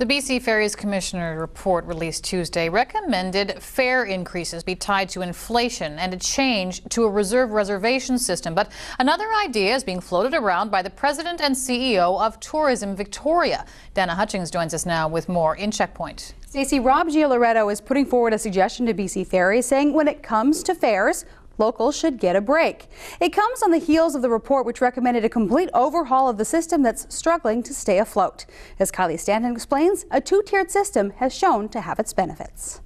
The BC Ferries Commissioner report released Tuesday recommended fare increases be tied to inflation and a change to a reserve reservation system. But another idea is being floated around by the President and CEO of Tourism Victoria. Dana Hutchings joins us now with more in Checkpoint. Stacey, Rob Gialoretto is putting forward a suggestion to BC Ferries saying when it comes to fares, locals should get a break. It comes on the heels of the report which recommended a complete overhaul of the system that's struggling to stay afloat. As Kylie Stanton explains, a two-tiered system has shown to have its benefits.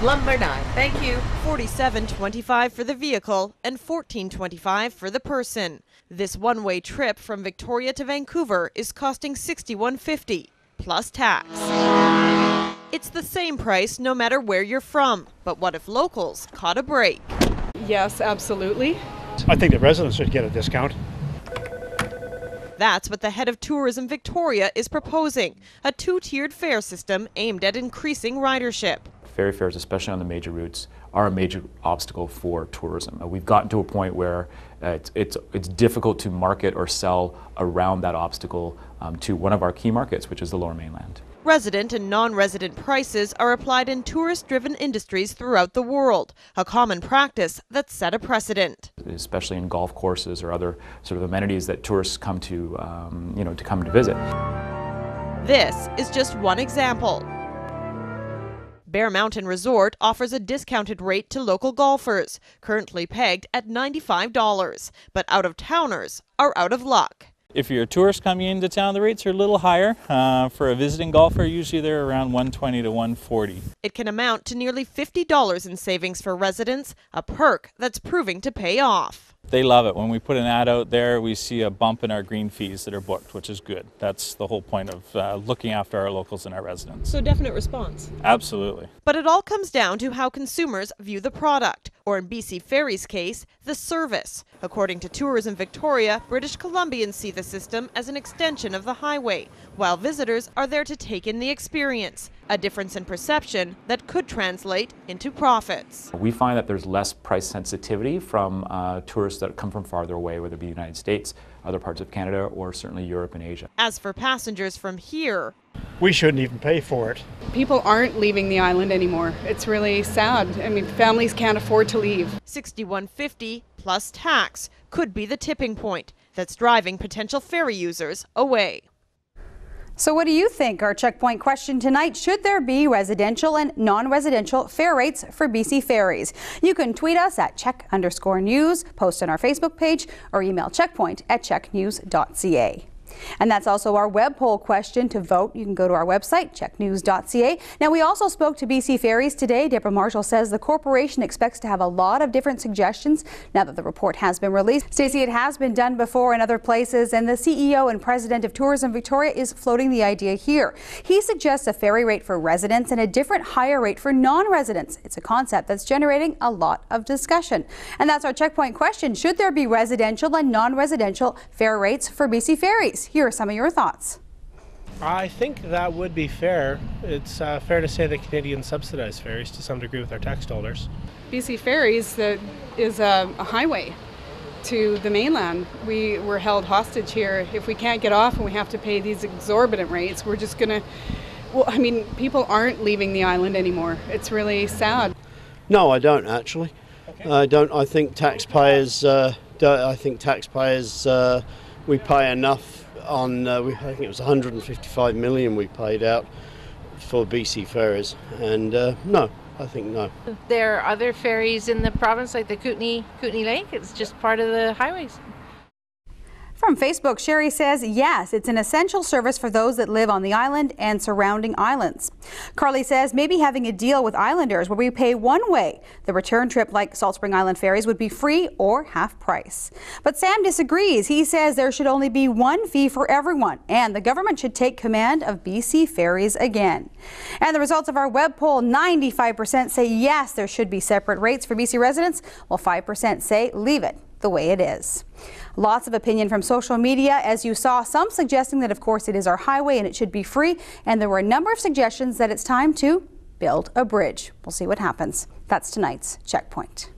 Number 9, thank you. $47.25 for the vehicle and $14.25 for the person. This one-way trip from Victoria to Vancouver is costing $61.50 plus tax. It's the same price no matter where you're from. But what if locals caught a break? Yes, absolutely. I think the residents should get a discount. That's what the head of Tourism Victoria is proposing, a two-tiered fare system aimed at increasing ridership. Ferry fares, especially on the major routes, are a major obstacle for tourism. We've gotten to a point where it's difficult to market or sell around that obstacle to one of our key markets, which is the Lower Mainland. Resident and non-resident prices are applied in tourist-driven industries throughout the world, a common practice that set a precedent. Especially in golf courses or other sort of amenities that tourists come to, to come to visit. This is just one example. Bear Mountain Resort offers a discounted rate to local golfers, currently pegged at $95, but out-of-towners are out of luck. If you're a tourist coming into town, the rates are a little higher. For a visiting golfer, usually they're around $120 to $140. It can amount to nearly $50 in savings for residents, a perk that's proving to pay off. They love it. When we put an ad out there, we see a bump in our green fees that are booked, which is good. That's the whole point of looking after our locals and our residents. So definite response. Absolutely. But it all comes down to how consumers view the product, or in BC Ferries' case, the service. According to Tourism Victoria, British Columbians see the system as an extension of the highway, while visitors are there to take in the experience, a difference in perception that could translate into profits. We find that there's less price sensitivity from tourists that come from farther away, whether it be the United States, other parts of Canada, or certainly Europe and Asia. As for passengers from here, We shouldn't even pay for it. People aren't leaving the island anymore. It's really sad. I mean, families can't afford to leave. $61.50 plus tax could be the tipping point that's driving potential ferry users away. So what do you think? Our checkpoint question tonight, should there be residential and non-residential fare rates for BC Ferries? You can tweet us at CHEK_news, post on our Facebook page, or email checkpoint@cheknews.ca. And that's also our web poll question. To vote, you can go to our website, cheknews.ca. Now, we also spoke to BC Ferries today. Deborah Marshall says the corporation expects to have a lot of different suggestions now that the report has been released. Stacey, it has been done before in other places, and the CEO and president of Tourism Victoria is floating the idea here. He suggests a ferry rate for residents and a different higher rate for non-residents. It's a concept that's generating a lot of discussion. And that's our checkpoint question. Should there be residential and non-residential fare rates for BC Ferries? Here are some of your thoughts. I think that would be fair. It's fair to say that Canadians subsidize ferries to some degree with our tax dollars. BC Ferries is a highway to the mainland. We were held hostage here. If we can't get off and we have to pay these exorbitant rates, we're just going to, well, I mean, people aren't leaving the island anymore. It's really sad. No, I don't actually. Okay. I don't. I think taxpayers, we pay enough on, I think it was 155 million we paid out for BC Ferries, and no, I think no. There are other ferries in the province like the Kootenay Lake. It's just part of the highways. From Facebook, Sherry says, yes, it's an essential service for those that live on the island and surrounding islands. Carly says maybe having a deal with islanders where we pay one way. The return trip like Salt Spring Island ferries would be free or half price. But Sam disagrees. He says there should only be one fee for everyone and the government should take command of BC Ferries again. And the results of our web poll, 95% say yes, there should be separate rates for BC residents, while 5% say leave it the way it is. Lots of opinion from social media, as you saw, some suggesting that of course it is our highway and it should be free, and there were a number of suggestions that it's time to build a bridge. We'll see what happens. That's tonight's Checkpoint.